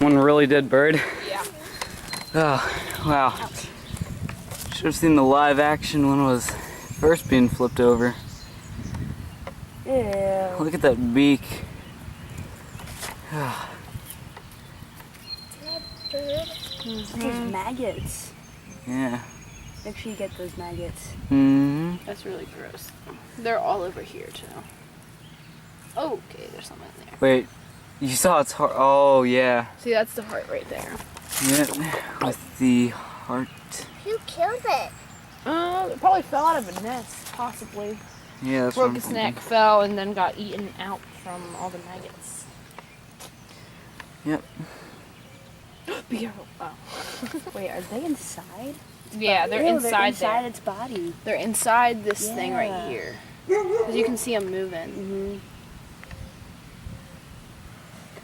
One really dead bird. Yeah. Oh, wow. Should have seen the live action when it was first being flipped over. Yeah. Look at that beak. Those maggots. Yeah. Make sure you get those maggots. Mm-hmm. That's really gross. They're all over here too. Oh, okay, there's something there. Wait, you saw its heart? Oh, yeah. See, that's the heart right there. Yeah, with the heart. Who killed it? It probably fell out of a nest, possibly. Yeah, that's what Broke I'm its thinking. neck, fell, and then got eaten out from all the maggots. Yep. Be careful. Oh. Wait, are they inside? Yeah, they're Ew, inside they're inside there. its body. They're inside this thing right Yeah. here. Because you can see them moving. Mm-hmm.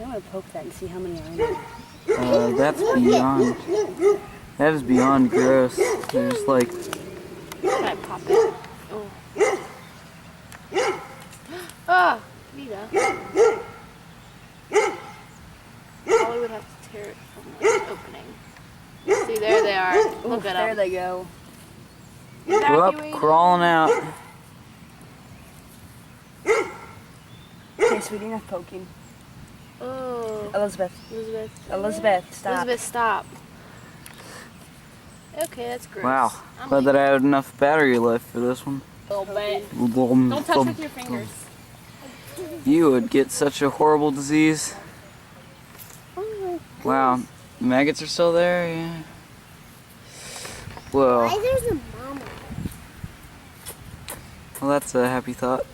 Kind of want to poke that and see how many are in there. That's beyond. That is beyond gross. They're just like, Can I pop it? Oh. Ah! Vita. Probably would have to tear it from the opening. See, there they are. Look Oof, at there them. they go. up, crawling out. Okay, sweetie, enough poking. Oh, Elizabeth. Elizabeth, stop. Elizabeth, stop. Okay, that's gross. Wow. I'm Glad that I had enough battery left for this one. a little bit. Don't touch with your fingers. You would get such a horrible disease. Wow. Maggots are still there? Yeah. Whoa. Why there's a mama? Well, that's a happy thought.